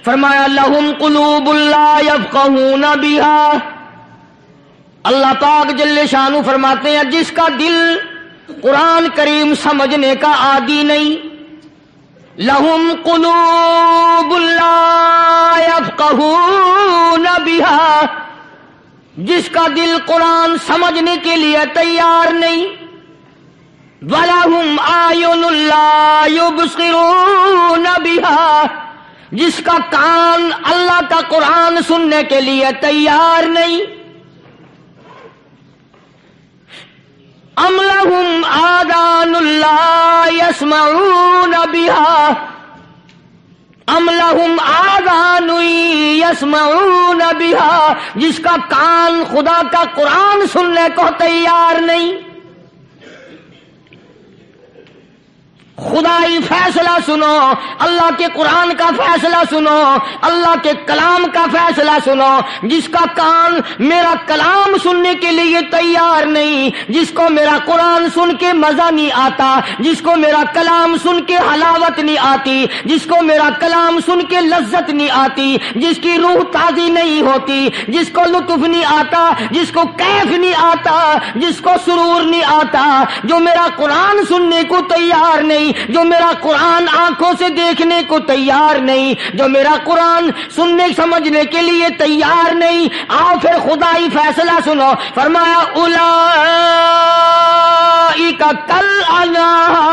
فرمایا لہم قلوب لا یفقہون بہا، اللہ پاک جل شانہ فرماتے ہیں جس کا دل قرآن کریم سمجھنے کا عادی نہیں، لہم قلوب لا یفقہون بہا، جس کا دل قرآن سمجھنے کے لیے تیار نہیں، وَلَهُمْ أَعْيُنٌ لَا يُبْصِرُونَ بِهَا، جس کا کان اللہ کا قرآن سننے کے لیے تیار نہیں، أَمْ لَهُمْ آذَانٌ لَا يَسْمَعُونَ بِهَا، أَمْ لَهُمْ آذَانٌ يَسْمَعُونَ بِهَا، جس کا کان خدا کا قرآن سننے کو تیار نہیں۔ خدائی فیصلہ سنو، اللہ کے قرآن کا فیصلہ سنو، اللہ کے کلام کا فیصلہ سنو، جس کا کان میرا کلام سننے کے لیے تیار نہیں، جس کو میرا قرآن سن کے مزہ نہیں آتا، جس کو میرا کلام سن کے حلاوت نہیں آتی، جس کو میرا کلام سن کے لذت نہیں آتی، جس کی روح تازی نہیں ہوتی، جس کو لطف نہیں آتا، جس کو کیف نہیں آتا، جس کو سرور نہیں آتا، جو میرا قرآن سننے کو تیار نہیں، جو میرا قرآن آنکھوں سے دیکھنے کو تیار نہیں، جو میرا قرآن سننے سمجھنے کے لیے تیار نہیں، آؤ پھر خدائی فیصلہ سنو، فرمایا اولئک کالانعام،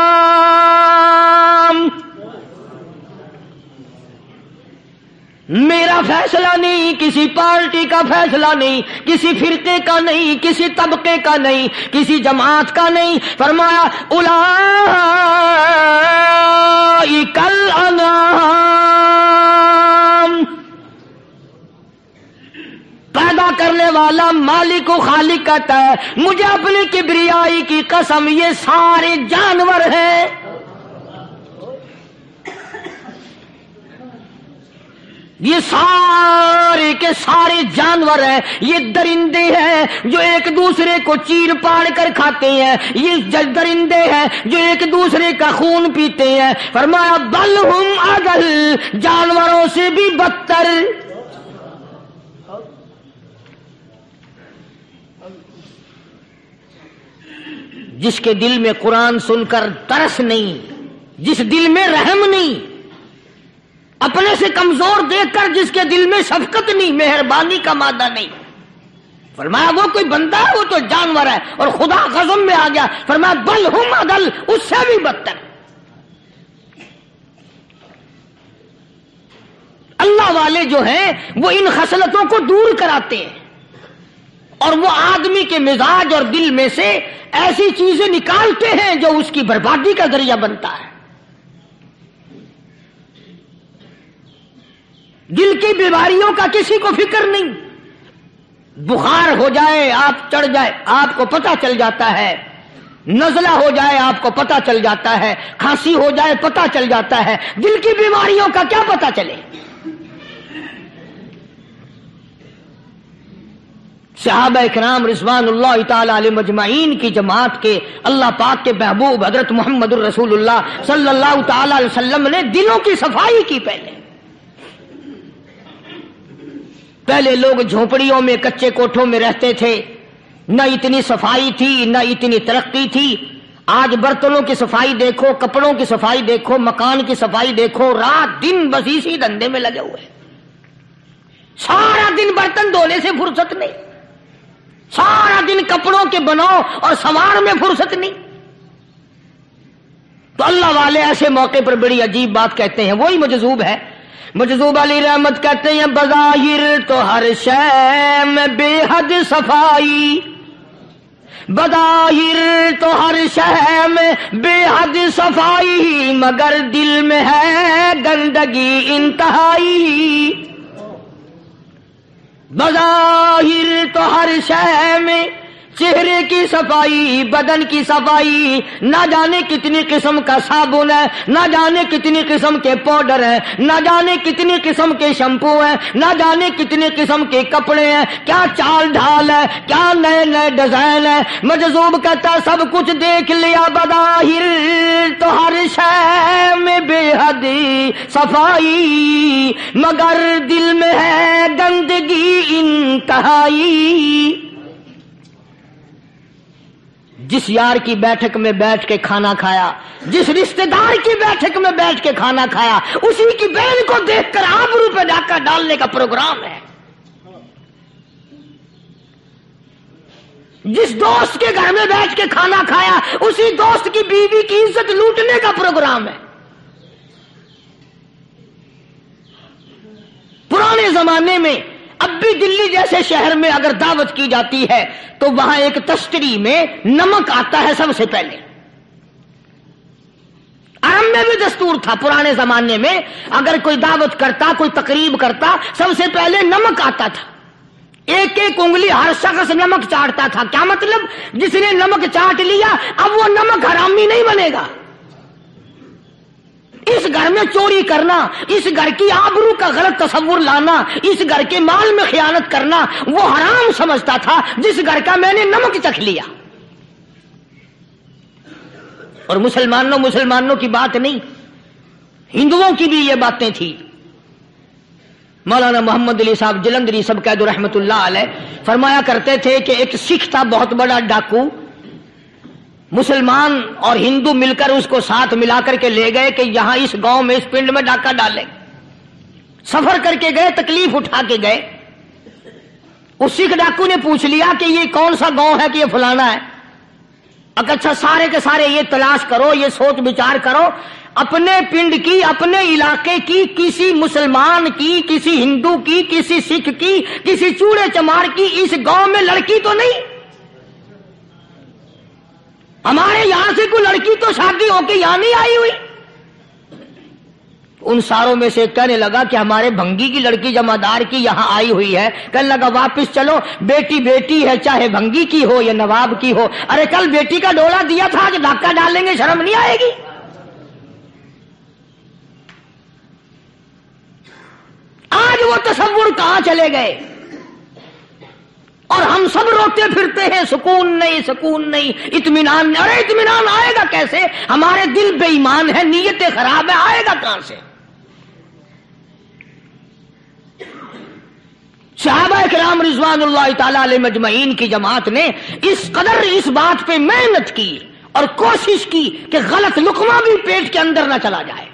میرا فیصلہ نہیں، کسی پارٹی کا فیصلہ نہیں، کسی فرقے کا نہیں، کسی طبقے کا نہیں، کسی جماعت کا نہیں، فرمایا اولئک الانعام، پیدا کرنے والا مالک و خالق کہتا ہے مجھے اپنی کبریائی کی قسم یہ سارے جانور ہیں، یہ سارے کے سارے جانور ہیں، یہ درندے ہیں جو ایک دوسرے کو چیر پاڑ کر کھاتے ہیں، یہ درندے ہیں جو ایک دوسرے کا خون پیتے ہیں، فرمایا بل ہم اضل، جانوروں سے بھی بدتر۔ جس کے دل میں قرآن سن کر ترس نہیں، جس دل میں رحم نہیں، اپنے سے کمزور دیکھ کر جس کے دل میں شفقت نہیں، مہربانی کا مادہ نہیں، فرمایا وہ کوئی بندہ ہے، وہ تو جانور ہے، اور خدا غضب میں آ گیا، فرمایا بل ہم اضل، اس سے بھی بدتر۔ اللہ والے جو ہیں وہ ان خصلتوں کو دور کراتے ہیں، اور وہ آدمی کے مزاج اور دل میں سے ایسی چیزیں نکالتے ہیں جو اس کی بربادی کا ذریعہ بنتا ہے۔ دل کی بیماریوں کا کسی کو فکر نہیں، بخار ہو جائے آپ چڑھ جائے آپ کو پتہ چل جاتا ہے، نزلہ ہو جائے آپ کو پتہ چل جاتا ہے، کھانسی ہو جائے پتہ چل جاتا ہے، دل کی بیماریوں کا کیا پتہ چلے؟ صحابہ کرام رضوان اللہ تعالی علیہم اجمعین کی جماعت کے اللہ پاک کے محبوب حضرت محمد الرسول اللہ صلی اللہ تعالی علیہ وسلم نے دلوں کی صفائی کی۔ پہلے لوگ جھونپڑیوں میں کچے کوٹھوں میں رہتے تھے، نہ اتنی صفائی تھی نہ اتنی ترقی تھی۔ آج برتنوں کی صفائی دیکھو، کپڑوں کی صفائی دیکھو، مکان کی صفائی دیکھو، رات دن بس اسی دھندے میں لگے ہوئے، سارا دن برتن دھونے سے فرصت نہیں، سارا دن کپڑوں کے بناؤ اور سنوار میں فرصت نہیں۔ تو اللہ والے ایسے موقع پر بڑی عجیب بات کہتے ہیں، وہی مجذوب ہے، مجذوب علی رحمت کہتے ہیں بظاہر تو ہر شے میں بے حد صفائی، بظاہر تو ہر شے میں بے حد صفائی، مگر دل میں ہے گندگی انتہائی، بظاہر تو ہر شے میں چہرے کی صفائی، بدن کی صفائی، نہ جانے کتنی قسم کا صابن ہے، نہ جانے کتنی قسم کے پاؤڈر ہیں، نہ جانے کتنی قسم کے شیمپو ہیں، نہ جانے کتنی قسم کے کپڑے ہیں، کیا چال ڈھال ہے، کیا نئے نئے ڈیزائن ہے۔ مجذوب کہتا سب کچھ دیکھ لیا بظاہر تو ہر شے میں بے حد صفائی، مگر دل میں ہے گندگی انتہائی۔ جس یار کی بیٹھک میں بیٹھ کے کھانا کھایا، جس رشتہ دار کی بیٹھک میں بیٹھ کے کھانا کھایا، اسی کی بہن کو دیکھ کر آبرو پہ ڈاکہ ڈالنے کا پروگرام ہے۔ جس دوست کے گھر میں بیٹھ کے کھانا کھایا، اسی دوست کی بیوی کی عزت لوٹنے کا پروگرام ہے۔ پرانے زمانے میں اب بھی دلی جیسے شہر میں اگر دعوت کی جاتی ہے تو وہاں ایک تشتری میں نمک آتا ہے سب سے پہلے۔ عرب میں بھی دستور تھا پرانے زمانے میں، اگر کوئی دعوت کرتا، کوئی تقریب کرتا، سب سے پہلے نمک آتا تھا۔ ایک ایک انگلی ہر شخص نمک چاٹتا تھا۔ کیا مطلب؟ جس نے نمک چاٹ لیا اب وہ نمک حرامی نہیں بنے گا۔ اس گھر میں چوری کرنا، اس گھر کی آبرو کا غلط تصور لانا، اس گھر کے مال میں خیانت کرنا وہ حرام سمجھتا تھا جس گھر کا میں نے نمک چکھ لیا۔ اور مسلمانوں کی بات نہیں، ہندوؤں کی بھی یہ باتیں تھی۔ مولانا محمد علی صاحب جلندری سب قید رحمت اللہ علیہ فرمایا کرتے تھے کہ ایک سکھ تھا بہت بڑا ڈاکو، مسلمان اور ہندو مل کر اس کو ساتھ ملا کر کے لے گئے کہ یہاں اس گاؤں میں اس پنڈ میں ڈاکہ ڈالیں۔ سفر کر کے گئے، تکلیف اٹھا کے گئے۔ اس سکھ ڈاکو نے پوچھ لیا کہ یہ کون سا گاؤں ہے کہ یہ فلانا ہے۔ اچھا سارے کے سارے یہ تلاش کرو، یہ سوچ بچار کرو، اپنے پنڈ کی، اپنے علاقے کی، کسی مسلمان کی، کسی ہندو کی، کسی سکھ کی، کسی چوڑے چمار کی اس گاؤں میں لڑکی تو نہیں؟ ہمارے یہاں سے کوئی لڑکی تو شادی ہو کے یہاں نہیں آئی ہوئی؟ ان ساروں میں سے کہنے لگا کہ ہمارے بھنگی کی لڑکی جمعدار کی یہاں آئی ہوئی ہے۔ کہنے لگا واپس چلو، بیٹی بیٹی ہے، چاہے بھنگی کی ہو یا نواب کی ہو۔ ارے کل بیٹی کا ڈولا دیا تھا، آج ڈاکہ ڈالیں گے، شرم نہیں آئے گی؟ آج وہ تصور کہاں چلے گئے؟ اور ہم سب روتے پھرتے ہیں سکون نہیں، سکون نہیں، اطمینان نہیں۔ ارے اطمینان آئے گا کیسے؟ ہمارے دل بے ایمان ہے، نیتیں خراب ہے، آئے گا کہاں سے؟ صحابہ کرام رضوان اللہ تعالی علیہ مجمعین کی جماعت نے اس قدر اس بات پہ محنت کی اور کوشش کی کہ غلط لقمہ بھی پیٹ کے اندر نہ چلا جائے۔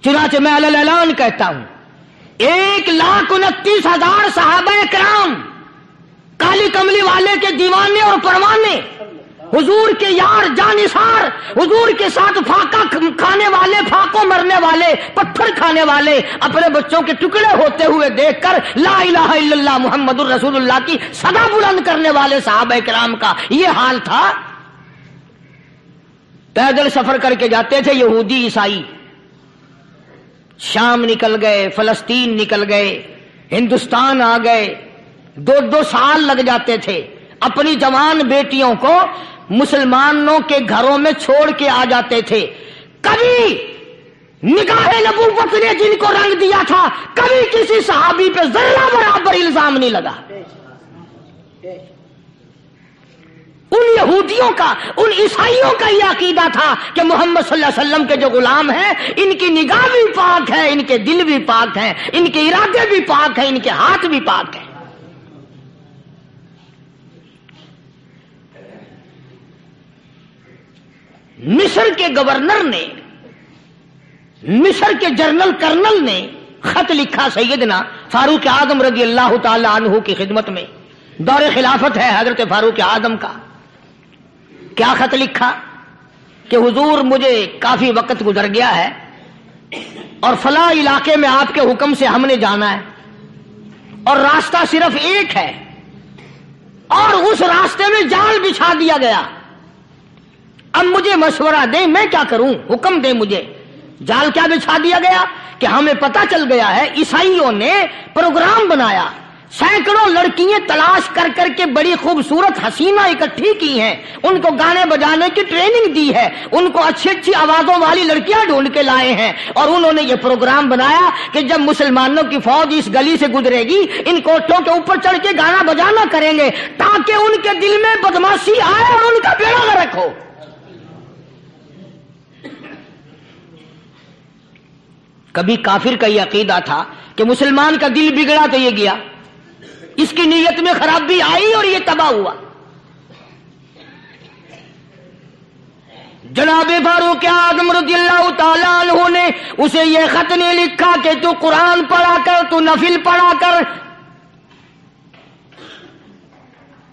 چنانچہ میں علی الاعلان کہتا ہوں 1,29,000 صحابہ کرام، کالی کملی والے کے دیوانے اور پروانے، حضور کے یار جانثار، حضور کے ساتھ فاقہ کھانے والے، فاقوں مرنے والے، پتھر کھانے والے، اپنے بچوں کے ٹکڑے ہوتے ہوئے دیکھ کر لا الہ الا اللہ محمد الرسول اللہ کی صدا بلند کرنے والے صحابہ کرام کا یہ حال تھا۔ پیدل سفر کر کے جاتے تھے یہودی عیسائی، شام نکل گئے، فلسطین نکل گئے، ہندوستان آ گئے، 2 سال لگ جاتے تھے، اپنی جوان بیٹیوں کو مسلمانوں کے گھروں میں چھوڑ کے آ جاتے تھے۔ کبھی نگاہ نبوت نے جن کو رنگ دیا تھا، کبھی کسی صحابی پہ ذرہ برابر الزام نہیں لگا۔ ان یہودیوں کا، ان عیسائیوں کا یہ عقیدہ تھا کہ محمد صلی اللہ علیہ وسلم کے جو غلام ہیں ان کی نگاہ بھی پاک ہے، ان کے دل بھی پاک ہیں، ان کے ارادے بھی پاک ہیں، ان کے ہاتھ بھی پاک ہیں۔ مصر کے گورنر نے، مصر کے جنرل کرنل نے خط لکھا سیدنا فاروق اعظم رضی اللہ تعالی عنہ کی خدمت میں، دور خلافت ہے حضرت فاروق اعظم کا۔ کیا خط لکھا کہ حضور مجھے کافی وقت گزر گیا ہے اور فلاں علاقے میں آپ کے حکم سے ہم نے جانا ہے اور راستہ صرف ایک ہے اور اس راستے میں جال بچھا دیا گیا۔ اب مجھے مشورہ دیں میں کیا کروں، حکم دیں مجھے۔ جال کیا بچھا دیا گیا کہ ہمیں پتہ چل گیا ہے عیسائیوں نے پروگرام بنایا، سینکڑوں لڑکیاں تلاش کر کر کے بڑی خوبصورت حسینہ اکٹھی کی ہیں، ان کو گانے بجانے کی ٹریننگ دی ہے، ان کو اچھی اچھی آوازوں والی لڑکیاں ڈھونڈ کے لائے ہیں، اور انہوں نے یہ پروگرام بنایا کہ جب مسلمانوں کی فوج اس گلی سے گزرے گی ان کوٹھوں کے اوپر چڑھ کے گانا بجانا کریں گے تاکہ ان کے دل میں بدماشی آئے اور ان کا بیڑا غرق ہو۔ کبھی کافر کا یہ عقیدہ تھا کہ مسلمان کا دل بگڑا تو یہ گیا، اس کی نیت میں خرابی آئی اور یہ تباہ ہوا۔ جناب فاروق اعظم رضی اللہ تعالیٰ عنہ نے اسے یہ خط نہیں لکھا کہ تو قرآن پڑھا کر، تو نفل پڑھا کر۔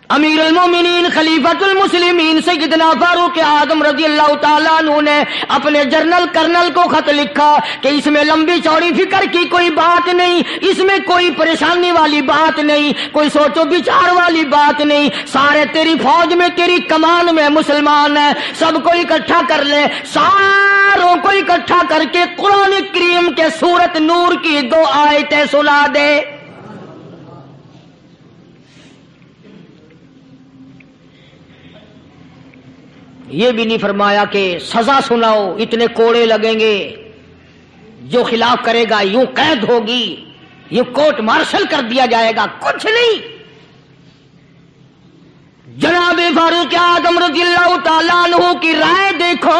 امیر المومنین خلیفۃ المسلمین سیدنا فاروق اعظم رضی اللہ تعالیٰ عنہ نے اپنے جنرل کرنل کو خط لکھا کہ اس میں لمبی چوڑی فکر کی کوئی بات نہیں، اس میں کوئی پریشانی والی بات نہیں، کوئی سوچ و بچار والی بات نہیں، سارے تیری فوج میں تیری کمان میں مسلمان ہیں، سب کو اکٹھا کر لے، ساروں کو اکٹھا کر کے قرآن کریم کے سورۃ نور کی 2 آیتیں سنا دے۔ یہ بھی نہیں فرمایا کہ سزا سناؤ، اتنے کوڑے لگیں گے، جو خلاف کرے گا یوں قید ہوگی، یہ کورٹ مارشل کر دیا جائے گا، کچھ نہیں۔ جناب فاروق اعظم رضی اللہ تعالیٰ عنہ کی رائے دیکھو،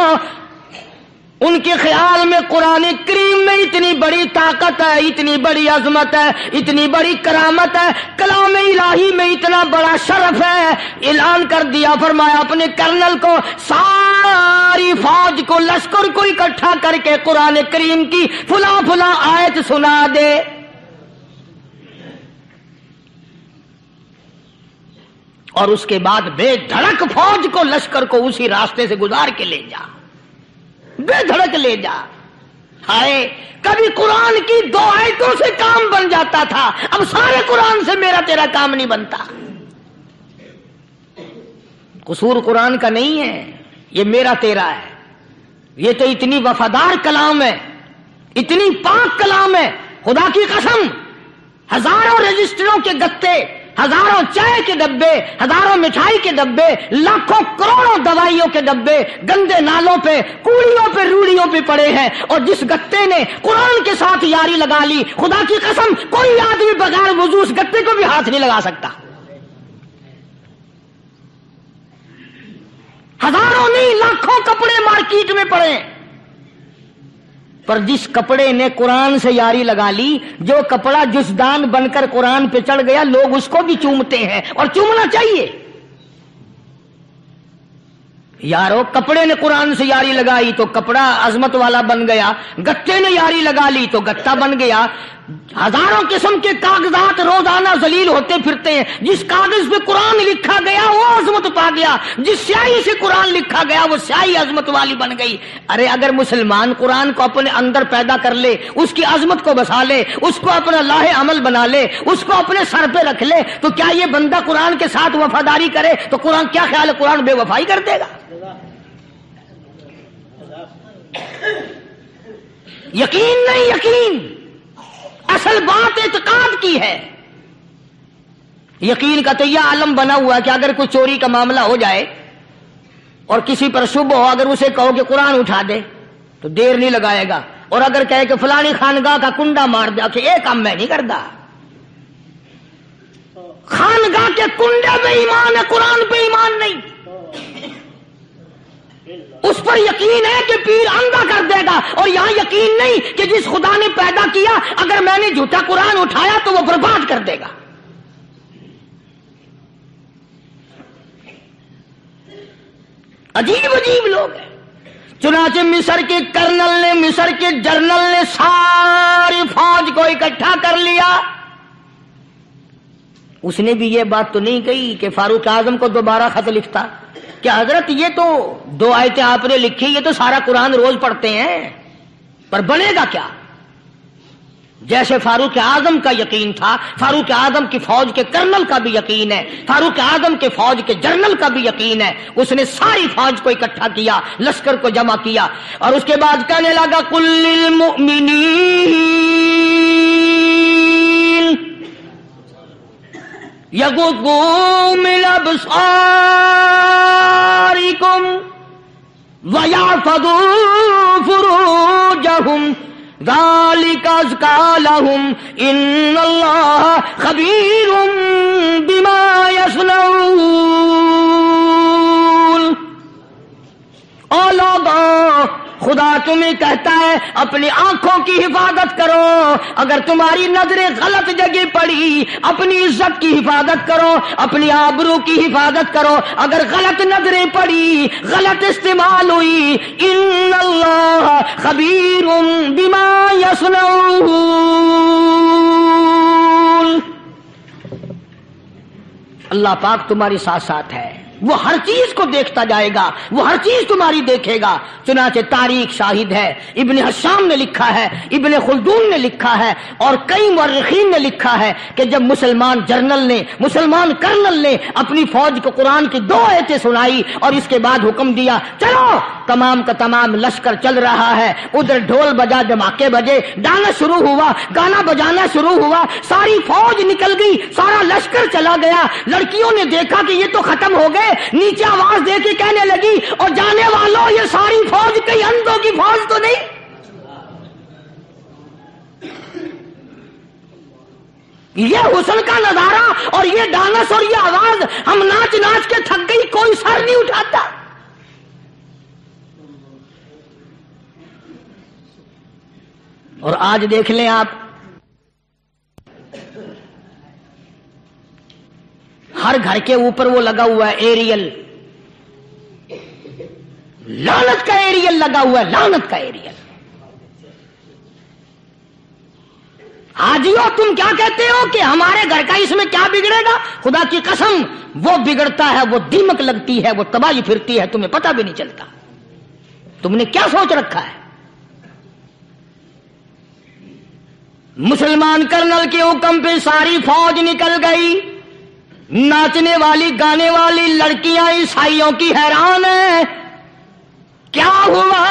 ان کے خیال میں قرآن کریم میں اتنی بڑی طاقت ہے، اتنی بڑی عظمت ہے، اتنی بڑی کرامت ہے، کلام الہی میں اتنا بڑا شرف ہے۔ اعلان کر دیا، فرمایا اپنے کرنل کو ساری فوج کو، لشکر کو اکٹھا کر کے قرآن کریم کی فلاں فلاں آیت سنا دے۔ اور اس کے بعد بے دھڑک فوج کو، لشکر کو اسی راستے سے گزار کے لے جا، بے دھڑک لے جا۔ ہائے، کبھی قرآن کی 2 آیتوں سے کام بن جاتا تھا، اب سارے قرآن سے میرا تیرا کام نہیں بنتا۔ قصور قرآن کا نہیں ہے، یہ میرا تیرا ہے۔ یہ تو اتنی وفادار کلام ہے، اتنی پاک کلام ہے، خدا کی قسم، ہزاروں رجسٹروں کے گتے، ہزاروں چائے کے ڈبے، ہزاروں مٹھائی کے ڈبے، لاکھوں کروڑوں دوائیوں کے ڈبے گندے نالوں پہ، کوڑیوں پہ، روڑیوں پہ پڑے ہیں، اور جس گتے نے قرآن کے ساتھ یاری لگا لی، خدا کی قسم کوئی آدمی بغیر وضو اس گتے کو بھی ہاتھ نہیں لگا سکتا۔ ہزاروں نہیں، لاکھوں کپڑے مارکیٹ میں پڑے، پر جس کپڑے نے قرآن سے یاری لگا لی، جو کپڑا جسدان بن کر قرآن پہ چڑھ گیا، لوگ اس کو بھی چومتے ہیں، اور چومنا چاہیے۔ یارو، کپڑے نے قرآن سے یاری لگائی تو کپڑا عظمت والا بن گیا، گتے نے یاری لگا لی تو گتا بن گیا۔ ہزاروں قسم کے کاغذات روزانہ ذلیل ہوتے پھرتے ہیں، جس کاغذ پہ قرآن لکھا گیا وہ عظمت پا گیا، جس سیاہی سے قرآن لکھا گیا وہ سیاہی عظمت والی بن گئی۔ ارے اگر مسلمان قرآن کو اپنے اندر پیدا کر لے، اس کی عظمت کو بسا لے، اس کو اپنا لاہ عمل بنا لے، اس کو اپنے سر پہ رکھ لے، تو کیا یہ بندہ قرآن کے ساتھ وفاداری کرے تو قرآن، کیا خیال ہے قرآن بے وفائی کر دے گا؟ یقین نہیں، یقین، اصل بات اعتقاد کی ہے۔ یقین کا تو یہ عالم بنا ہوا ہے کہ اگر کوئی چوری کا معاملہ ہو جائے اور کسی پر شبہ ہو، اگر اسے کہو کہ قرآن اٹھا دے تو دیر نہیں لگائے گا، اور اگر کہے کہ فلانی خانگاہ کا کنڈا مار دے کہ یہ کام میں نہیں کرتا۔ خانگاہ کے کنڈے پہ ایمان ہے، قرآن پہ ایمان نہیں۔ اس پر یقین ہے کہ پیر اندھا کر دے گا، اور یہاں یقین نہیں کہ جس خدا نے پیدا کیا اگر میں نے جھوٹا قرآن اٹھایا تو وہ برباد کر دے گا۔ عجیب عجیب لوگ ہیں۔ چنانچہ مصر کے کرنل نے، مصر کے جنرل نے ساری فوج کو اکٹھا کر لیا۔ اس نے بھی یہ بات تو نہیں کہی کہ فاروق اعظم کو دوبارہ خط لکھتا کہ حضرت یہ تو 2 آیتیں آپ نے لکھی، یہ تو سارا قرآن روز پڑھتے ہیں، پر بنے گا کیا؟ جیسے فاروق اعظم کا یقین تھا، فاروق اعظم کی فوج کے کرنل کا بھی یقین ہے، فاروق اعظم کے فوج کے جنرل کا بھی یقین ہے۔ اس نے ساری فوج کو اکٹھا کیا، لشکر کو جمع کیا، اور اس کے بعد کہنے لگا قل للمؤمنین یغضوا من ابصارکم وَيَحْفَظُوا فُرُوجَهُمْ ذَلِكَ أَزْكَىٰ لَهُمْ إِنَّ اللَّهَ خَبِيرٌ بِمَا يَصْنَعُونَ۔ او لوگوں، خدا تمہیں کہتا ہے اپنی آنکھوں کی حفاظت کرو، اگر تمہاری نظریں غلط جگہ پڑی اپنی عزت کی حفاظت کرو، اپنی آبرو کی حفاظت کرو، اگر غلط نظریں پڑی غلط استعمال ہوئی، ان اللہ خبیر بما یصنعون، اللہ پاک تمہارے ساتھ ساتھ ہے، وہ ہر چیز کو دیکھتا جائے گا، وہ ہر چیز تمہاری دیکھے گا۔ چنانچہ تاریخ شاہد ہے، ابن حشام نے لکھا ہے، ابن خلدون نے لکھا ہے، اور کئی مورخین نے لکھا ہے کہ جب مسلمان کرنل نے اپنی فوج کو قرآن کی 2 آیتیں سنائی اور اس کے بعد حکم دیا چلو، تمام کا تمام لشکر چل رہا ہے، ادھر ڈھول بجا، دھماکے بجے، گانا شروع ہوا، گانا بجانا شروع ہوا، ساری فوج نکل گئی، سارا لشکر چلا گیا۔ لڑکیوں نے دیکھا کہ یہ تو ختم ہو گئے، نیچے آواز دے کے کہنے لگی اور جانے والوں یہ ساری فوج کئی اندھوں کی فوج تو نہیں؟ یہ حسن کا نظارہ اور یہ ڈانس اور یہ آواز، ہم ناچ ناچ کے تھک گئی، کوئی سر نہیں اٹھاتا۔ اور آج دیکھ لیں آپ، ہر گھر کے اوپر وہ لگا ہوا ہے ایریل، لعنت کا ایریل لگا ہوا ہے، لعنت کا ایریل۔ حاجیو تم کیا کہتے ہو کہ ہمارے گھر کا اس میں کیا بگڑے گا؟ خدا کی قسم وہ بگڑتا ہے، وہ دیمک لگتی ہے، وہ تباہی پھرتی ہے، تمہیں پتہ بھی نہیں چلتا۔ تم نے کیا سوچ رکھا ہے؟ مسلمان کرنل کے حکم پہ ساری فوج نکل گئی، ناچنے والی گانے والی لڑکیاں عیسائیوں کی حیران ہیں، کیا ہوا؟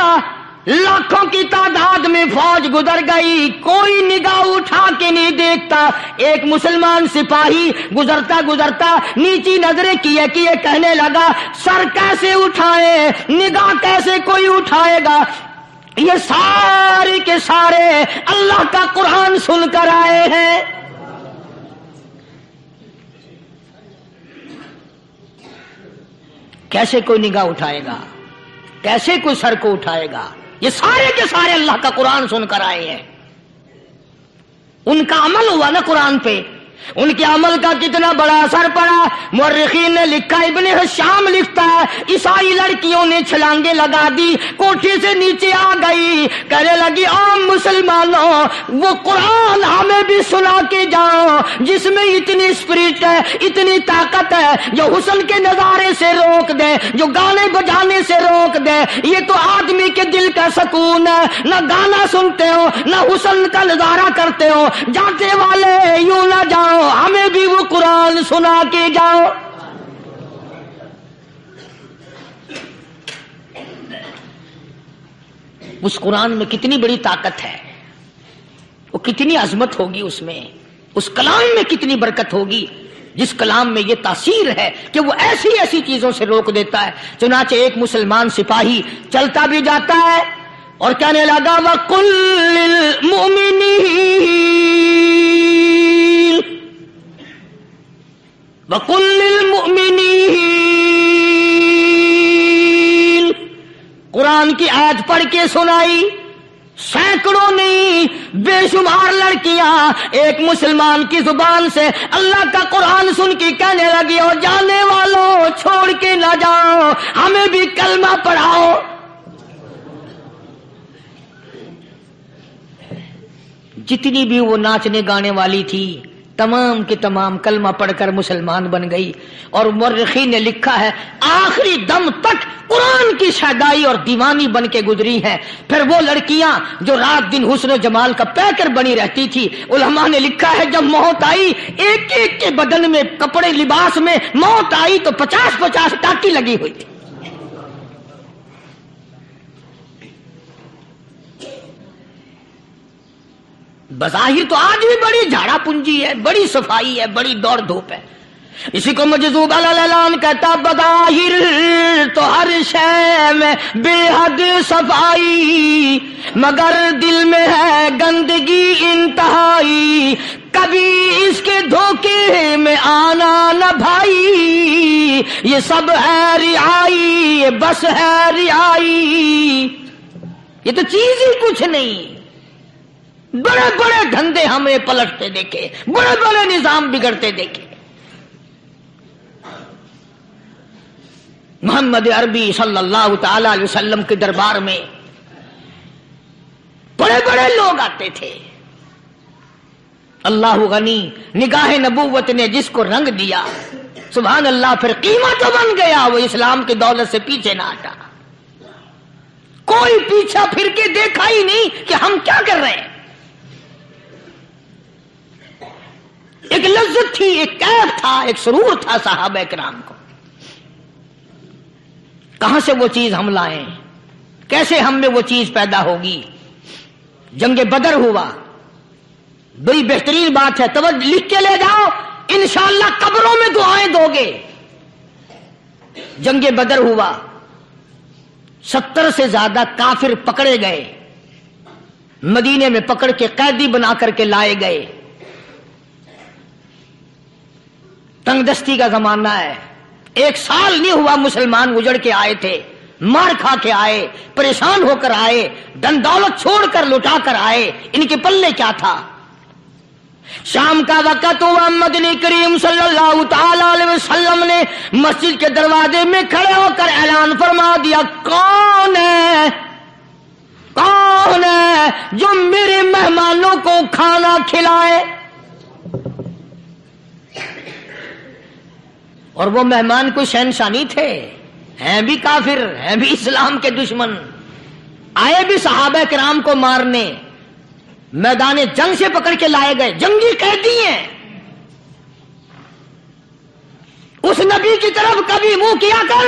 لاکھوں کی تعداد میں فوج گزر گئی، کوئی نگاہ اٹھا کے نہیں دیکھتا۔ ایک مسلمان سپاہی گزرتا گزرتا نیچی نظریں کیے کہنے لگا سر کیسے اٹھائے، نگاہ کیسے کوئی اٹھائے گا؟ یہ سارے کے سارے اللہ کا قرآن سن کر آئے ہیں۔ کیسے کوئی نگاہ اٹھائے گا؟ کیسے کوئی سر کو اٹھائے گا؟ یہ سارے کے سارے اللہ کا قرآن سن کر آئے ہیں۔ ان کا عمل ہوا نا قرآن پہ، ان کے عمل کا کتنا بڑا اثر پڑا۔ مورخین نے لکھا، ابن حشام لکھتا ہے عیسائی لڑکیوں نے چھلانگیں لگا دی، کوٹھی سے نیچے آ گئی، کہنے لگی عام مسلمانوں وہ قرآن ہمیں بھی سنا کے جاؤ جس میں اتنی اسپرٹ ہے، اتنی طاقت ہے، جو حسن کے نظارے سے روک دے، جو گانے بجانے سے روک دے۔ یہ تو آدمی کے دل کا سکون ہے، نہ گانا سنتے ہو نہ حسن کا نظارہ کرتے ہو، جاتے والے یوں نہ جاؤ، ہمیں بھی وہ قرآن سنا کے جاؤ۔ اس قرآن میں کتنی بڑی طاقت ہے، وہ کتنی عظمت ہوگی، اس میں اس کلام میں کتنی برکت ہوگی، جس کلام میں یہ تاثیر ہے کہ وہ ایسی ایسی چیزوں سے روک دیتا ہے۔ چنانچہ ایک مسلمان سپاہی چلتا بھی جاتا ہے اور کہنے لگا وَقُلْ لِلْمُؤْمِنِينَ وَقُلْ لِلْمُؤْمِنِينَ، قرآن کی آیت پڑھ کے سنائی۔ سینکڑوں نہیں بے شمار لڑکیاں ایک مسلمان کی زبان سے اللہ کا قرآن سن کے کہنے لگی اور جانے والوں چھوڑ کے نہ جاؤ، ہمیں بھی کلمہ پڑھاؤ۔ جتنی بھی وہ ناچنے گانے والی تھی تمام کی تمام کلمہ پڑھ کر مسلمان بن گئی۔ اور مورخین نے لکھا ہے آخری دم تک قرآن کی شیدائی اور دیوانی بن کے گزری ہیں۔ پھر وہ لڑکیاں جو رات دن حسن و جمال کا پیکر بنی رہتی تھی، علماء نے لکھا ہے جب موت آئی ایک ایک کے بدن میں کپڑے لباس میں موت آئی تو 50-50 ٹاکی لگی ہوئی تھی۔ بظاہر تو آج بھی بڑی جھاڑا پنجی ہے، بڑی صفائی ہے، بڑی دوڑ دھوپ ہے، اسی کو مجذوب الالان کہتا بظاہر تو ہر شے میں بے حد صفائی، مگر دل میں ہے گندگی انتہائی، کبھی اس کے دھوکے میں آنا نہ بھائی، یہ سب ہے رعائی، یہ بس ہے رعائی، یہ تو چیز ہی کچھ نہیں۔ بڑے بڑے دھندے ہم نے پلٹتے دیکھے، بڑے بڑے نظام بگڑتے دیکھے۔ محمد عربی صلی اللہ تعالی علیہ وسلم کے دربار میں بڑے بڑے لوگ آتے تھے۔ اللہ غنی، نگاہ نبوت نے جس کو رنگ دیا، سبحان اللہ، پھر قیمت بن گیا، وہ اسلام کی دولت سے پیچھے نہ ہٹا۔ کوئی پیچھا پھر کے دیکھا ہی نہیں کہ ہم کیا کر رہے ہیں۔ ایک لذت تھی، ایک کیف تھا، ایک سرور تھا صحابہ کرام کو۔ کہاں سے وہ چیز ہم لائیں، کیسے ہم میں وہ چیز پیدا ہوگی؟ جنگ بدر ہوا، بڑی بہترین بات ہے، توجہ لکھ کے لے جاؤ، انشاءاللہ قبروں میں دعائیں دو گے۔ جنگ بدر ہوا، 70 سے زیادہ کافر پکڑے گئے، مدینے میں پکڑ کے قیدی بنا کر کے لائے گئے۔ تنگ دستی کا زمانہ ہے، 1 سال نہیں ہوا مسلمان اجڑ کے آئے تھے، مار کھا کے آئے، پریشان ہو کر آئے، دن دولت چھوڑ کر لٹا کر آئے، ان کے پلے کیا تھا؟ شام کا وقت ہوا، مدنی کریم صلی اللہ تعالی علیہ وسلم نے مسجد کے دروازے میں کھڑے ہو کر اعلان فرما دیا، کون ہے، کون ہے جو میرے مہمانوں کو کھانا کھلائے؟ اور وہ مہمان کوئی شہنشاہ نہیں تھے، ہیں بھی کافر، ہیں بھی اسلام کے دشمن، آئے بھی صحابہ کرام کو مارنے، میدان جنگ سے پکڑ کے لائے گئے، جنگی قیدی ہیں۔ اس نبی کی طرف کبھی منہ کیا کر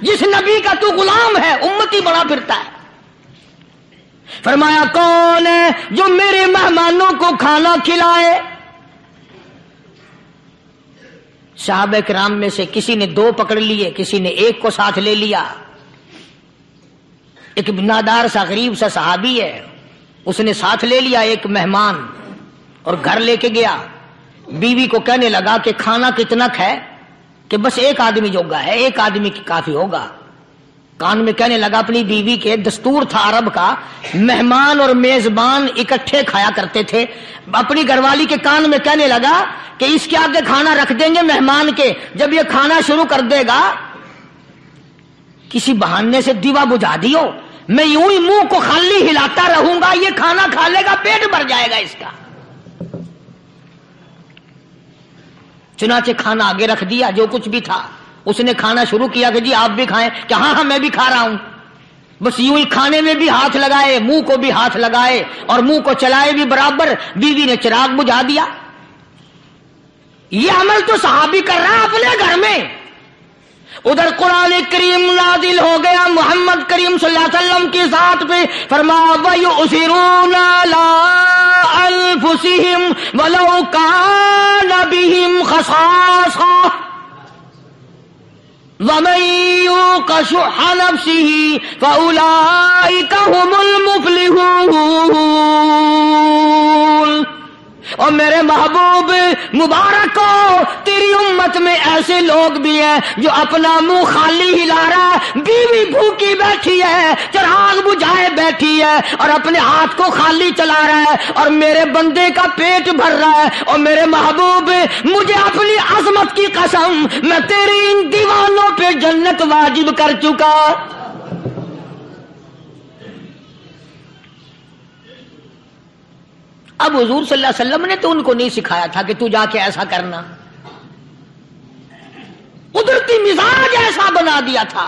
جس نبی کا تو غلام ہے، امتی بنا پھرتا ہے۔ فرمایا کون ہے جو میرے مہمانوں کو کھانا کھلائے؟ صحابہ کرام میں سے کسی نے 2 پکڑ لیے، کسی نے 1 کو ساتھ لے لیا۔ ایک نادار سا غریب سا صحابی ہے، اس نے ساتھ لے لیا ایک مہمان اور گھر لے کے گیا۔ بیوی کو کہنے لگا کہ کھانا کتنا ہے، کہ بس 1 آدمی جوگا ہے، 1 آدمی کی کافی ہوگا۔ کان میں کہنے لگا اپنی بیوی کے، دستور تھا عرب کا، مہمان اور میزبان اکٹھے کھایا کرتے تھے۔ اپنی گھر والی کے کان میں کہنے لگا کہ اس کے آگے کھانا رکھ دیں گے مہمان کے، جب یہ کھانا شروع کر دے گا کسی بہانے سے دیوا بجھا دیو، میں یوں ہی منہ کو خالی ہلاتا رہوں گا، یہ کھانا کھا لے گا، پیٹ بھر جائے گا اس کا۔ چنانچہ کھانا آگے رکھ دیا، جو کچھ بھی تھا، اس نے کھانا شروع کیا کہ جی آپ بھی کھائیں، کہ ہاں ہاں میں بھی کھا رہا ہوں۔ بس یوں ہی کھانے میں بھی ہاتھ لگائے، منہ کو بھی ہاتھ لگائے اور منہ کو چلائے بھی برابر، بیوی نے چراغ بجھا دیا۔ یہ عمل تو صحابی کر رہا ہے اپنے گھر میں۔ ادھر قرآن کریم نازل ہو گیا محمد کریم صلی اللہ علیہ وسلم کی ذات پہ، فرمایا وَيُؤْثِرُونَ عَلَىٰ أَنفُسِهِمْ وَلَوْ كَانَ بِهِمْ خَصَاصَةٌ وَمَن يُوقَ شُحَّ نَفْسِهِ فَأُولَٰئِكَ هُمُ الْمُفْلِحُونَ۔ اور میرے محبوب مبارک ہو، تیری امت میں ایسے لوگ بھی ہیں جو اپنا منہ خالی ہلا رہا ہے، بیوی بھوکی بیٹھی ہے، چراغ بجھائے بیٹھی ہے اور اپنے ہاتھ کو خالی چلا رہا ہے، اور میرے بندے کا پیٹ بھر رہا ہے۔ اور میرے محبوب مجھے اپنی عظمت کی قسم، میں تیری ان دیوانوں پہ جنت واجب کر چکا۔ اب حضور صلی اللہ علیہ وسلم نے تو ان کو نہیں سکھایا تھا کہ تو جا کے ایسا کرنا، قدرتی مزاج ایسا بنا دیا تھا۔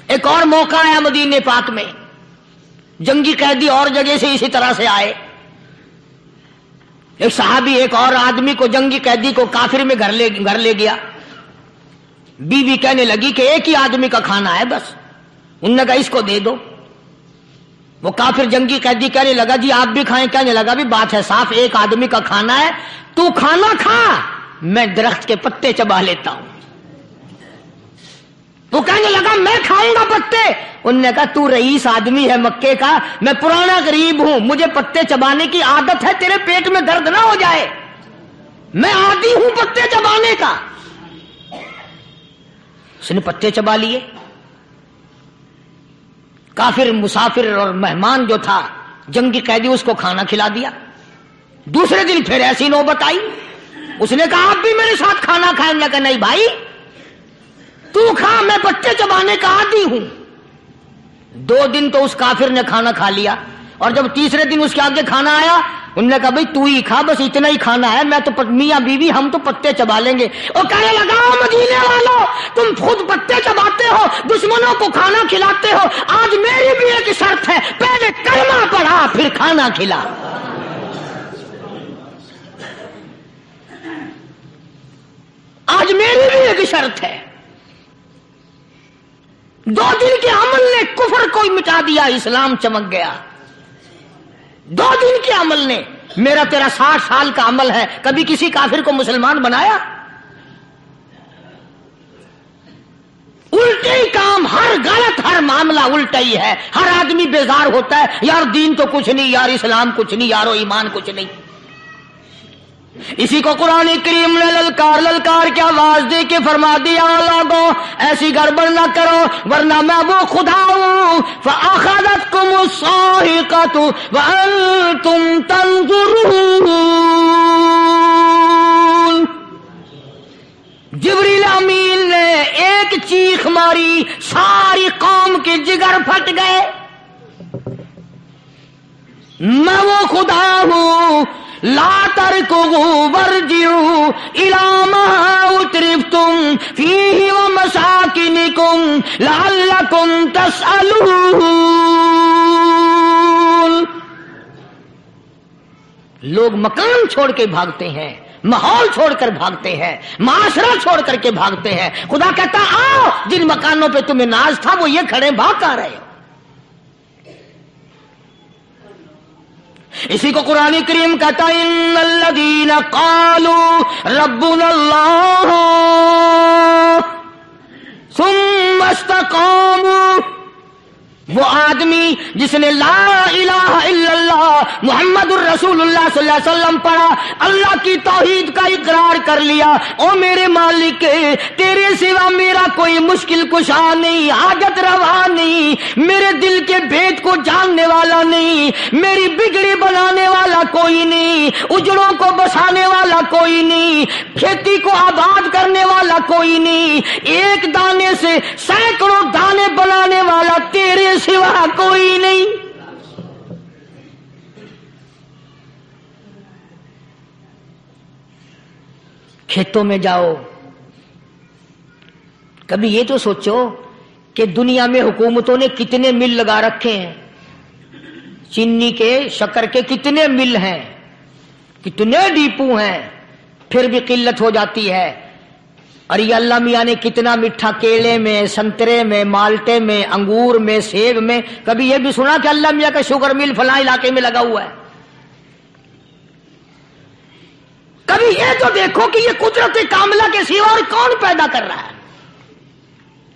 ایک اور موقع آیا مدینے پاک میں، جنگی قیدی اور جگہ سے اسی طرح سے آئے، ایک صحابی ایک اور آدمی کو، جنگی قیدی کو کافر میں گھر لے گیا۔ بیوی کہنے لگی کہ 1 ہی آدمی کا کھانا ہے بس، انہوں نے کہا اس کو دے دو۔ وہ کافر جنگی قیدی کہنے لگا جی آپ بھی کھائیں، کہنے لگا بھی بات ہے صاف، 1 آدمی کا کھانا ہے، تو کھانا کھا میں درخت کے پتے چبا لیتا ہوں. وہ کہنے لگا میں کھاؤں گا پتے. انہوں نے کہا تو رئیس آدمی ہے مکے کا, میں پرانا غریب ہوں, مجھے پتے چبانے کی عادت ہے, تیرے پیٹ میں درد نہ ہو جائے, میں عادی ہوں پتے چبانے کا. اس نے پتے چبا لیے. کافر مسافر اور مہمان جو تھا جنگی قیدی, اس کو کھانا کھلا دیا. دوسرے دن پھر ایسی نوبت آئی. اس نے کہا آپ بھی میرے ساتھ کھانا کھائیں. نے کہا نہیں بھائی تو کھا, میں پتے چبانے کا عادی ہوں. 2 دن تو اس کافر نے کھانا کھا لیا, اور جب تیسرے دن اس کے آگے کھانا آیا, انہوں نے کہا بھائی تو ہی کھا, بس اتنا ہی کھانا ہے, میں تو میاں بیوی ہم تو پتے چبا لیں گے. اور کہنے لگا مدینے والوں تم خود پتے چباتے ہو, دشمنوں کو کھانا کھلاتے ہو, آج میری بھی ایک شرط ہے, پہلے کلمہ پڑھا پھر کھانا کھلا. آج میری بھی ایک شرط ہے. 2 دن کے عمل نے کفر کو مٹا دیا, اسلام چمک گیا. 2 دن کے عمل نے. میرا تیرا 60 سال کا عمل ہے, کبھی کسی کافر کو مسلمان بنایا؟ الٹے ہی کام, ہر غلط, ہر معاملہ الٹا ہی ہے. ہر آدمی بیزار ہوتا ہے, یار دین تو کچھ نہیں, یار اسلام کچھ نہیں, یارو ایمان کچھ نہیں. اسی کو قرآن کریم نے للکار کے آواز دے کے فرما دیا لوگوں ایسی گڑبڑ نہ کرو ورنہ میں وہ خدا ہوں. فأخذتكم الصاعقة وأنتم تنظرون. جبریل امین نے ایک چیخ ماری, ساری قوم کے جگر پھٹ گئے. میں وہ خدا ہوں. لا تركضوا وارجعوا إلى ما أترفتم فيه ومساكنكم لعلكم تسألون. لوگ مکان چھوڑ کے بھاگتے ہیں, ماحول چھوڑ کر بھاگتے ہیں, معاشرہ چھوڑ کر کے بھاگتے ہیں. خدا کہتا آؤ جن مکانوں پہ تمہیں ناز تھا وہ یہ کھڑے بھاگ آ رہے ہو. اسی کو قرآن کریم کہتا ہے ان الذین قالوا ربنا اللہ ثم استقاموا. وہ آدمی جس نے لا الہ الا اللہ محمد الرسول اللہ صلی اللہ علیہ وسلم پڑھا, اللہ کی توحید کا اقرار کر لیا, او میرے مالک تیرے سوا میرا کوئی مشکل کشا نہیں, حاجت روا نہیں, میرے دل کے بھید کو جاننے والا نہیں, میری بگڑی بنانے والا کوئی نہیں, اجڑوں کو بسانے والا کوئی نہیں, کھیتی کو آباد کرنے والا کوئی نہیں, ایک دانے سے سینکڑوں دانے بنانے والا تیرے سوا کوئی نہیں. کھیتوں میں جاؤ, کبھی یہ تو سوچو کہ دنیا میں حکومتوں نے کتنے مل لگا رکھے ہیں, چینی کے, شکر کے کتنے مل ہیں, کتنے ڈیپو ہیں, پھر بھی قلت ہو جاتی ہے. اور یہ اللہ میاں نے کتنا میٹھا کیلے میں, سنترے میں, مالٹے میں, انگور میں, سیب میں. کبھی یہ بھی سنا کہ اللہ میاں کا شوگر مل فلاں علاقے میں لگا ہوا ہے؟ کبھی یہ تو دیکھو کہ یہ قدرت کاملہ کے سوا اور کون پیدا کر رہا ہے.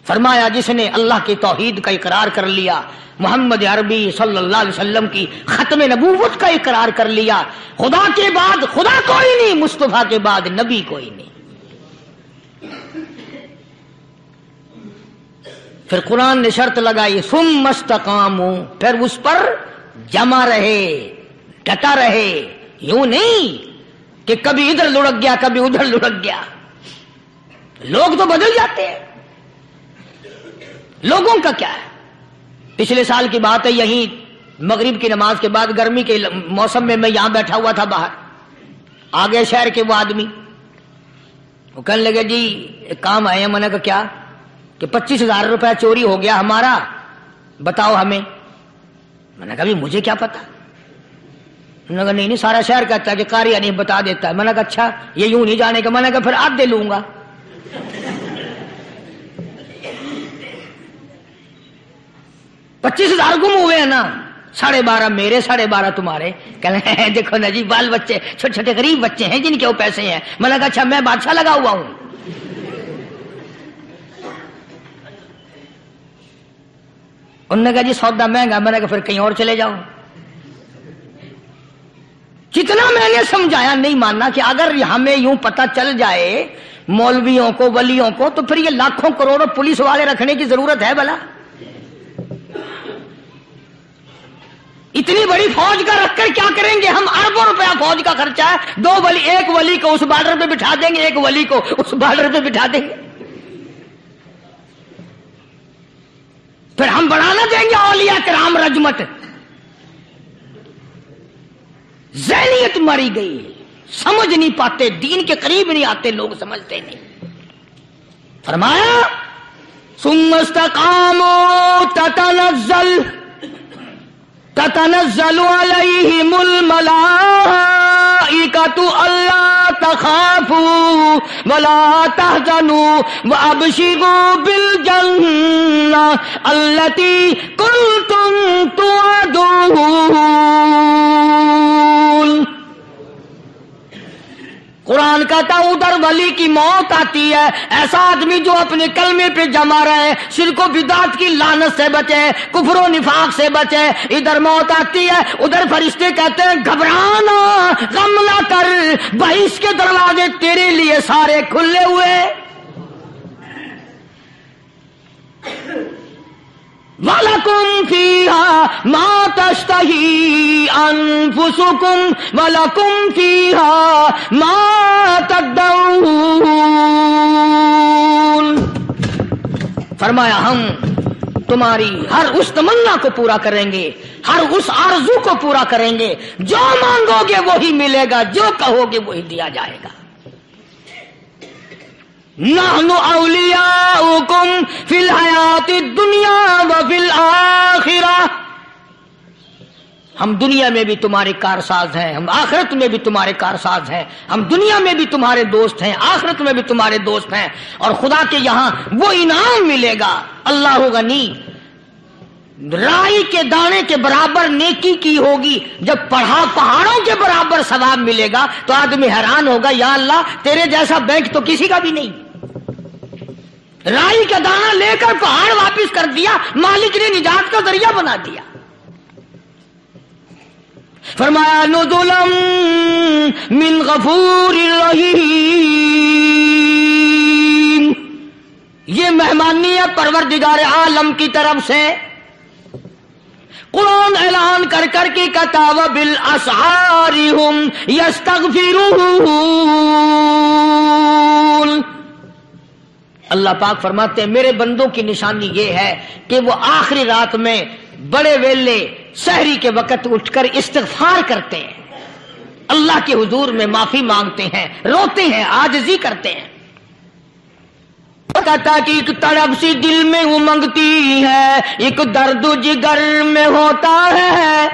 فرمایا جس نے اللہ کی توحید کا اقرار کر لیا, محمد عربی صلی اللہ علیہ وسلم کی ختم نبوت کا اقرار کر لیا, خدا کے بعد خدا کوئی نہیں, مصطفیٰ کے بعد نبی کوئی نہیں. پھر قرآن نے شرط لگائی ثم استقاموا, پھر اس پر جمع رہے, ڈٹا رہے. یوں نہیں کہ کبھی ادھر لڑک گیا کبھی ادھر لڑک گیا. لوگ تو بدل جاتے ہیں, لوگوں کا کیا ہے. پچھلے سال کی بات ہے, یہیں مغرب کی نماز کے بعد گرمی کے موسم میں یہاں بیٹھا ہوا تھا باہر, آگے شہر کے وہ آدمی, وہ کہنے لگے جی ایک کام آئے ہیں. میں نے کہا کیا؟ کہ 25,000 روپے چوری ہو گیا ہمارا, بتاؤ ہمیں. میں نے کہا بھی مجھے کیا پتا. میں نے کہا نہیں سارا شہر کہتا ہے کہ قاری نہیں بتا دیتا ہے. میں نے کہا اچھا یہ یوں نہیں جانے کا. میں نے کہا پھر آدھے لوں گا. 25,000 گم ہوئے ہیں نا, 12.5 میرے 12.5 تمہارے. کہنے ہیں دیکھو نا جی بال بچے چھوٹے چھوٹے غریب بچے ہیں جن کے وہ پیسے ہیں. میں نے کہا اچھا میں بادشاہ لگا ہوا ہوں. انہوں نے کہا جی سودا مہنگا. میں نے کہا پھر کہیں اور چلے جاؤ. کتنا میں نے سمجھایا نہیں ماننا کہ اگر ہمیں یوں پتہ چل جائے مولویوں کو ولیوں کو تو پھر یہ لاکھوں کروڑوں پولیس والے رکھنے کی ضرورت ہے بھلا؟ اتنی بڑی فوج کا رکھ کر کیا کریں گے ہم؟ اربوں روپیہ فوج کا خرچہ ہے. 2 ولی، ایک ولی کو اس بارڈر پہ بٹھا دیں گے، ایک ولی کو اس بارڈر پہ بٹھا دیں گے. پھر ہم بڑھانا دیں گے اولیاء کرام رجمت. ذہنیت ماری گئی، سمجھ نہیں پاتے، دین کے قریب نہیں آتے لوگ، سمجھتے نہیں. فرمایا ثم استقاموا تتنزل علیہم الملائکۃ الا تخافوا ولا تحزنوا وابشروا بالجنہ التی کنتم توعدون. قرآن کہتا ادھر ولی کی موت آتی ہے، ایسا آدمی جو اپنے کلمے پہ جمع رہے، شرک و بدعت کی لعنت سے بچے، کفر و نفاق سے بچے. ادھر موت آتی ہے، ادھر فرشتے کہتے ہیں گھبرانا، غم نہ کر، بہشت کے دروازے تیرے لیے سارے کھلے ہوئے. وَلَكُمْ فِيهَا مَا تَشْتَهِي أَنفُسُكُمْ وَلَكُمْ فِيهَا مَا تَدَّعُونَ. فرمایا ہم تمہاری ہر اس تمنا کو پورا کریں گے، ہر اس آرزو کو پورا کریں گے. جو مانگو گے وہی ملے گا، جو کہو گے وہی دیا جائے گا. نحن اولیاؤکم فی الحیات الدنیا وفی الآخرہ. ہم دنیا میں بھی تمہارے کارساز ہیں، ہم آخرت میں بھی تمہارے کارساز ہیں. ہم دنیا میں بھی تمہارے دوست ہیں، آخرت میں بھی تمہارے دوست ہیں. اور خدا کے یہاں وہ انعام ملے گا. اللہ غنی، رائی کے دانے کے برابر نیکی کی ہوگی، جب پہاڑوں کے برابر ثواب ملے گا تو آدمی حیران ہوگا، یا اللہ تیرے جیسا بینک تو کسی کا بھی نہیں. رائی کا دانہ لے کر پہاڑ واپس کر دیا، مالک نے نجات کا ذریعہ بنا دیا. فرمایا نزلا من غفور رحیم. یہ مہمانی ہے پروردگار عالم کی طرف سے. قرآن اعلان کر کر کے کہتا وبالاسحار هم یستغفرون. اللہ پاک فرماتے ہیں میرے بندوں کی نشانی یہ ہے کہ وہ آخری رات میں بڑے ویلے سحری کے وقت اٹھ کر استغفار کرتے ہیں، اللہ کے حضور میں معافی مانگتے ہیں، روتے ہیں، عاجزی کرتے ہیں. کہتا کہ ایک تڑپ سی دل میں امنگتی ہے، ایک درد جگر میں ہوتا ہے.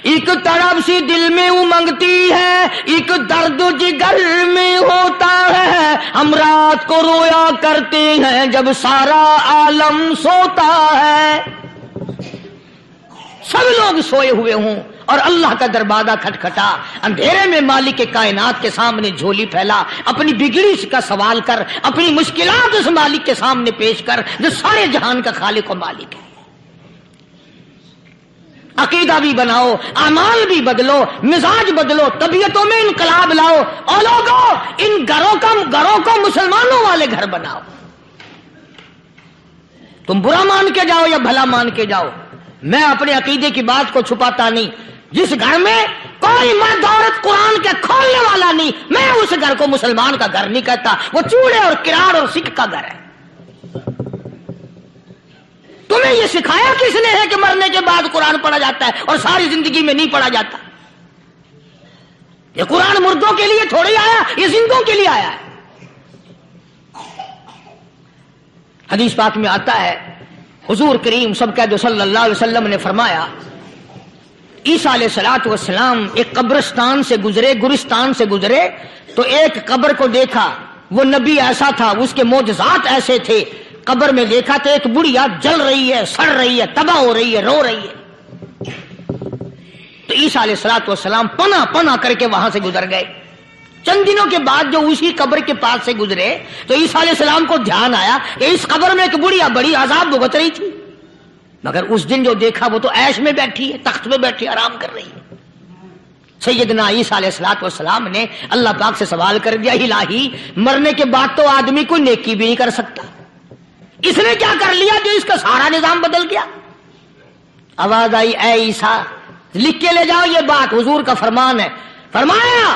ایک تڑپ سی دل میں امنگتی ہے، ایک درد جگر میں ہوتا ہے. ہم رات کو رویا کرتے ہیں جب سارا عالم سوتا ہے. سب لوگ سوئے ہوئے ہوں اور اللہ کا دروازہ کھٹکھٹا، اندھیرے میں مالک کائنات کے سامنے جھولی پھیلا، اپنی بگڑی کا سوال کر، اپنی مشکلات اس مالک کے سامنے پیش کر جو سارے جہان کا خالق و مالک ہے. عقیدہ بھی بناؤ، اعمال بھی بدلو، مزاج بدلو، طبیعتوں میں انقلاب لاؤ. اور لوگوں ان گھروں کو مسلمانوں والے گھر بناؤ. تم برا مان کے جاؤ یا بھلا مان کے جاؤ، میں اپنے عقیدے کی بات کو چھپاتا نہیں. جس گھر میں کوئی مرد عورت قرآن کے کھولنے والا نہیں، میں اس گھر کو مسلمان کا گھر نہیں کہتا، وہ چوڑے اور کراڑ اور سکھ کا گھر ہے. تمہیں یہ سکھایا کس نے ہے کہ مرنے کے بعد قرآن پڑھا جاتا ہے اور ساری زندگی میں نہیں پڑھا جاتا؟ یہ قرآن مردوں کے لیے تھوڑی آیا، یہ زندوں کے لیے آیا ہے. حدیث پاک میں آتا ہے حضور کریم سب کہہ دو صلی اللہ علیہ وسلم نے فرمایا عیسیٰ علیہ الصلوۃ والسلام ایک قبرستان سے گزرے، گورستان سے گزرے تو ایک قبر کو دیکھا. وہ نبی ایسا تھا، اس کے معجزات ایسے تھے. قبر میں دیکھا تو ایک بڑھیا جل رہی ہے، سڑ رہی ہے، تباہ ہو رہی ہے، رو رہی ہے. تو عیسیٰ علیہ السلام پنا پنا کر کے وہاں سے گزر گئے. چند دنوں کے بعد جو اسی قبر کے پاس سے گزرے تو عیسیٰ علیہ السلام کو دھیان آیا کہ اس قبر میں ایک بڑھیا بڑی عذاب بھگت رہی تھی، مگر اس دن جو دیکھا وہ تو عیش میں بیٹھی ہے، تخت میں بیٹھی آرام کر رہی ہے. سیدنا عیسیٰ علیہ السلام نے اللہ پاک سے سوال کر دیا، الہی مرنے کے بعد تو آدمی کوئی نیکی بھی نہیں کر سکتا، اس نے کیا کر لیا جو اس کا سارا نظام بدل گیا؟ آواز آئی، اے عیسیٰ لکھ کے لے جاؤ، یہ بات حضور کا فرمان ہے. فرمایا،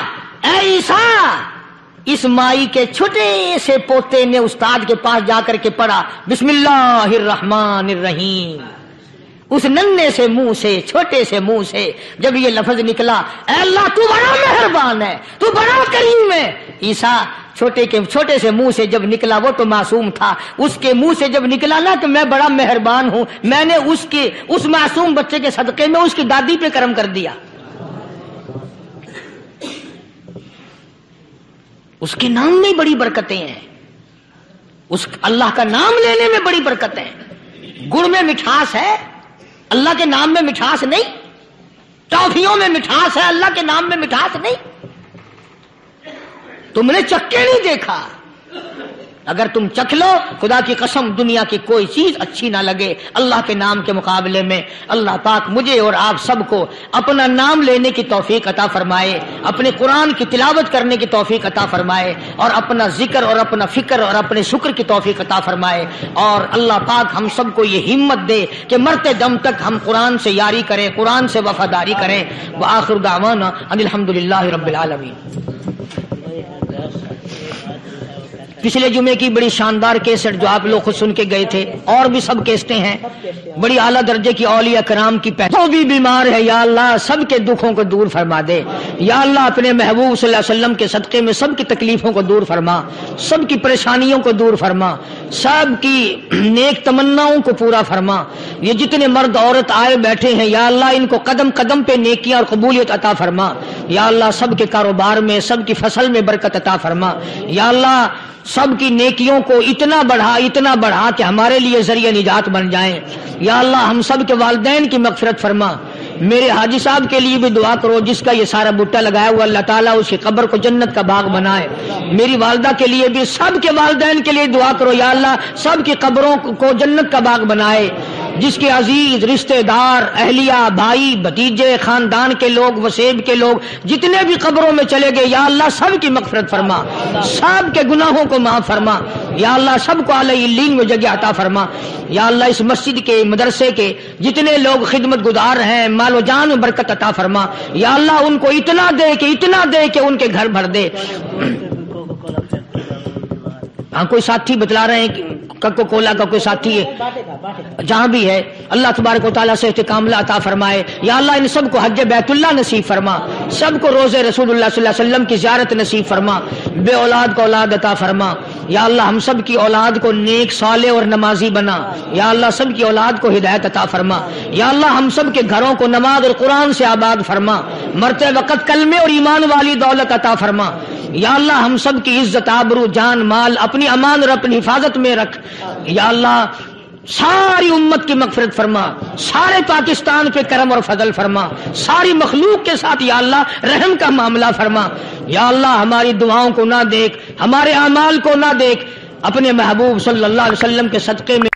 اے عیسیٰ اس مائی کے چھوٹے سے پوتے نے استاد کے پاس جا کر کے پڑھا بسم اللہ الرحمن الرحیم. اس ننھے سے منہ سے، چھوٹے سے منہ سے جب یہ لفظ نکلا، اے اللہ تو بڑا مہربان ہے، تو بڑا کریم ہے. عیسیٰ چھوٹے سے منہ سے جب نکلا، وہ تو معصوم تھا، اس کے منہ سے جب نکلا نا کہ میں بڑا مہربان ہوں، میں نے اس معصوم بچے کے صدقے میں اس کی دادی پہ کرم کر دیا. اس کے نام میں بڑی برکتیں ہیں، اس اللہ کا نام لینے میں بڑی برکتیں ہیں. گڑ میں مٹھاس ہے، اللہ کے نام میں مٹھاس نہیں. ٹافیوں میں مٹھاس ہے، اللہ کے نام میں مٹھاس نہیں. تم نے چکھ کے نہیں دیکھا، اگر تم چکھ لو خدا کی قسم دنیا کی کوئی چیز اچھی نہ لگے اللہ کے نام کے مقابلے میں. اللہ پاک مجھے اور آپ سب کو اپنا نام لینے کی توفیق عطا فرمائے، اپنے قرآن کی تلاوت کرنے کی توفیق عطا فرمائے، اور اپنا ذکر اور اپنا فکر اور اپنے شکر کی توفیق عطا فرمائے. اور اللہ پاک ہم سب کو یہ ہمت دے کہ مرتے دم تک ہم قرآن سے یاری کریں، قرآن سے وفاداری کریں. وآخر دعوانا ان الحمدللہ رب العالمین. پچھلے جمعے کی بڑی شاندار کیسٹ جو آپ لوگ خود سن کے گئے تھے، اور بھی سب کیسٹیں ہیں، بڑی اعلیٰ درجے کی اولیاء کرام کی جو بھی بیمار ہے یا اللہ سب کے دکھوں کو دور فرما دے. یا اللہ اپنے محبوب صلی اللہ علیہ وسلم کے صدقے میں سب کی تکلیفوں کو دور فرما، سب کی پریشانیوں کو دور فرما، سب کی نیک تمناؤں کو پورا فرما. یہ جتنے مرد عورت آئے بیٹھے ہیں یا اللہ ان کو قدم قدم پہ نیکیاں اور قبولیت عطا فرما. یا اللہ سب کے کاروبار میں، سب کی فصل میں برکت عطا فرما. یا اللہ سب کی نیکیوں کو اتنا بڑھا کہ ہمارے لیے ذریعہ نجات بن جائیں. یا اللہ ہم سب کے والدین کی مغفرت فرما. میرے حاجی صاحب کے لیے بھی دعا کرو جس کا یہ سارا بوٹا لگایا ہوا، اللہ تعالیٰ اس کی قبر کو جنت کا باغ بنائے. میری والدہ کے لیے بھی، سب کے والدین کے لیے دعا کرو یا اللہ سب کی قبروں کو جنت کا باغ بنائے. جس کے عزیز رشتہ دار، اہلیہ، بھائی، بھتیجے، خاندان کے لوگ، وسیب کے لوگ جتنے بھی قبروں میں چلے گئے یا اللہ سب کی مغفرت فرما، سب کے گناہوں کو معاف فرما. یا اللہ سب کو اعلی علین میں جگہ عطا فرما. یا اللہ اس مسجد کے، مدرسے کے جتنے لوگ خدمت گزار ہیں مال و جان میں برکت عطا فرما. یا اللہ ان کو اتنا دے کہ ان کے گھر بھر دے. ہاں کوئی ساتھی بتلا رہے ہیں کہ کوکا کولا کا کوئی ساتھی ہے جہاں بھی ہے، اللہ تبارک و تعالیٰ سے استقامت عطا فرمائے. یا اللہ ان سب کو حج بیت اللہ نصیب فرما، سب کو روزہ رسول اللہ صلی اللہ علیہ وسلم کی زیارت نصیب فرما، بے اولاد کو اولاد عطا فرما. یا اللہ ہم سب کی اولاد کو نیک صالح اور نمازی بنا. یا اللہ سب کی اولاد کو ہدایت عطا فرما. یا اللہ ہم سب کے گھروں کو نماز اور قرآن سے آباد فرما، مرتے وقت کلمے اور ایمان والی دولت عطا فرما. یا اللہ ہم سب کی عزت، آبرو، جان، مال اپنی امان اور اپنی حفاظت میں رکھ. یا اللہ ساری امت کی مغفرت فرما، سارے پاکستان پہ کرم اور فضل فرما، ساری مخلوق کے ساتھ یا اللہ رحم کا معاملہ فرما. یا اللہ ہماری دعاؤں کو نہ دیکھ، ہمارے اعمال کو نہ دیکھ، اپنے محبوب صلی اللہ علیہ وسلم کے صدقے میں